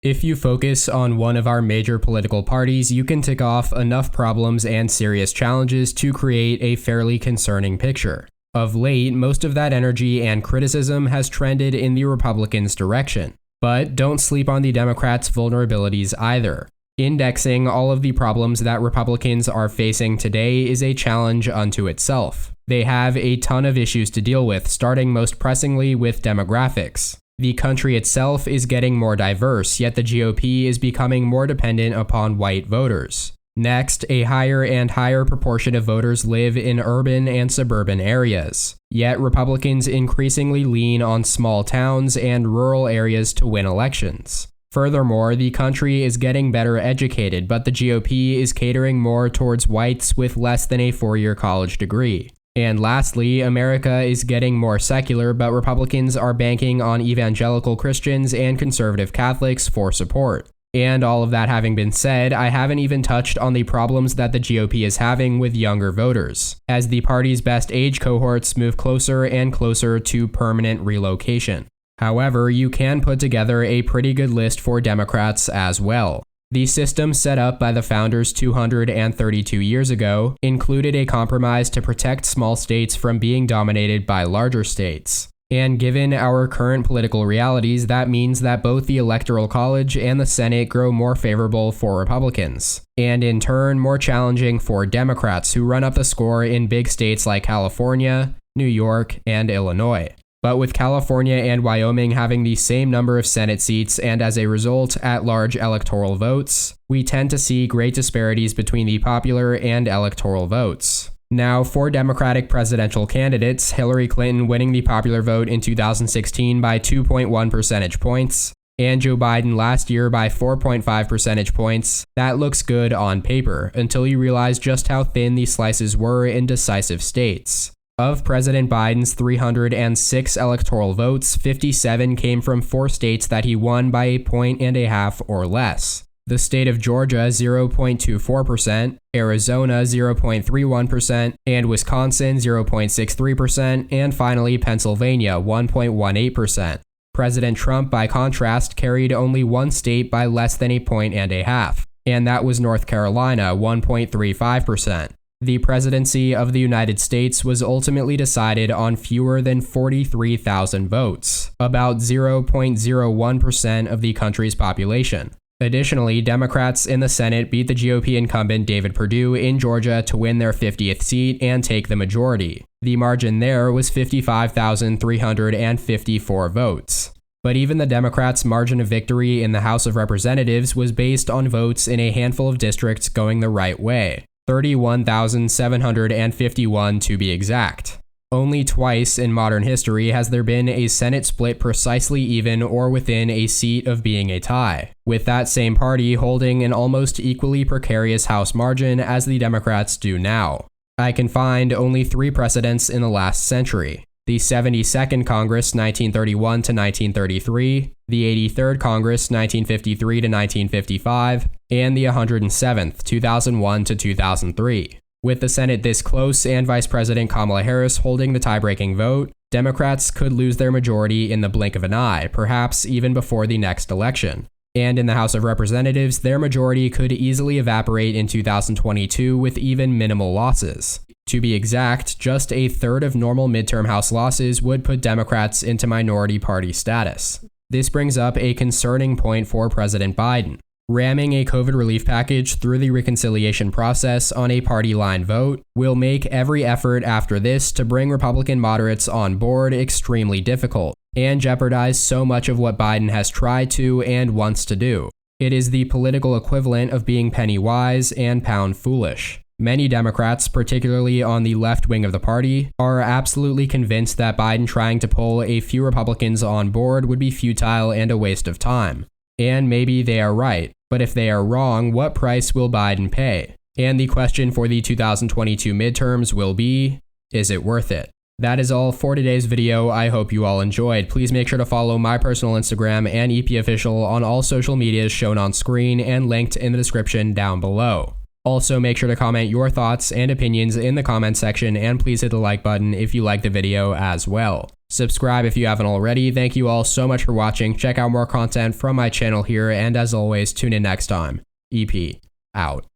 If you focus on one of our major political parties, you can tick off enough problems and serious challenges to create a fairly concerning picture. Of late, most of that energy and criticism has trended in the Republicans' direction. But don't sleep on the Democrats' vulnerabilities either. Indexing all of the problems that Republicans are facing today is a challenge unto itself. They have a ton of issues to deal with, starting most pressingly with demographics. The country itself is getting more diverse, yet the GOP is becoming more dependent upon white voters. Next, a higher and higher proportion of voters live in urban and suburban areas. Yet Republicans increasingly lean on small towns and rural areas to win elections. Furthermore, the country is getting better educated, but the GOP is catering more towards whites with less than a 4-year college degree. And lastly, America is getting more secular, but Republicans are banking on evangelical Christians and conservative Catholics for support. And all of that having been said, I haven't even touched on the problems that the GOP is having with younger voters, as the party's best age cohorts move closer and closer to permanent relocation. However, you can put together a pretty good list for Democrats as well. The system set up by the founders 232 years ago included a compromise to protect small states from being dominated by larger states. And given our current political realities, that means that both the Electoral College and the Senate grow more favorable for Republicans, and in turn more challenging for Democrats who run up the score in big states like California, New York, and Illinois. But with California and Wyoming having the same number of Senate seats and as a result at-large electoral votes, we tend to see great disparities between the popular and electoral votes. Now, for Democratic presidential candidates, Hillary Clinton winning the popular vote in 2016 by 2.1 percentage points, and Joe Biden last year by 4.5 percentage points, that looks good on paper, until you realize just how thin these slices were in decisive states. Of President Biden's 306 electoral votes, 57 came from 4 states that he won by 1.5 points or less. The state of Georgia 0.24%, Arizona 0.31%, and Wisconsin 0.63%, and finally Pennsylvania 1.18%. President Trump, by contrast, carried only 1 state by less than 1.5 points, and that was North Carolina 1.35%. The presidency of the United States was ultimately decided on fewer than 43,000 votes, about 0.01% of the country's population. Additionally, Democrats in the Senate beat the GOP incumbent David Perdue in Georgia to win their 50th seat and take the majority. The margin there was 55,354 votes. But even the Democrats' margin of victory in the House of Representatives was based on votes in a handful of districts going the right way. 31,751 to be exact. Only twice in modern history has there been a Senate split precisely even or within a seat of being a tie, with that same party holding an almost equally precarious House margin as the Democrats do now. I can find only 3 precedents in the last century: the 72nd Congress 1931 to 1933, the 83rd Congress 1953 to 1955, and the 107th 2001 to 2003. With the Senate this close and Vice President Kamala Harris holding the tie-breaking vote, Democrats could lose their majority in the blink of an eye, perhaps even before the next election. And in the House of Representatives, their majority could easily evaporate in 2022 with even minimal losses. To be exact, just a third of normal midterm House losses would put Democrats into minority party status. This brings up a concerning point for President Biden. Ramming a COVID relief package through the reconciliation process on a party line vote will make every effort after this to bring Republican moderates on board extremely difficult, and jeopardize so much of what Biden has tried to and wants to do. It is the political equivalent of being penny wise and pound foolish. Many Democrats, particularly on the left wing of the party, are absolutely convinced that Biden trying to pull a few Republicans on board would be futile and a waste of time. And maybe they are right, but if they are wrong, what price will Biden pay? And the question for the 2022 midterms will be, is it worth it? That is all for today's video. I hope you all enjoyed. Please make sure to follow my personal Instagram and EP Official on all social medias shown on screen and linked in the description down below. Also, make sure to comment your thoughts and opinions in the comment section, and please hit the like button if you liked the video as well. Subscribe if you haven't already. Thank you all so much for watching. Check out more content from my channel here, and as always, tune in next time. EP, out.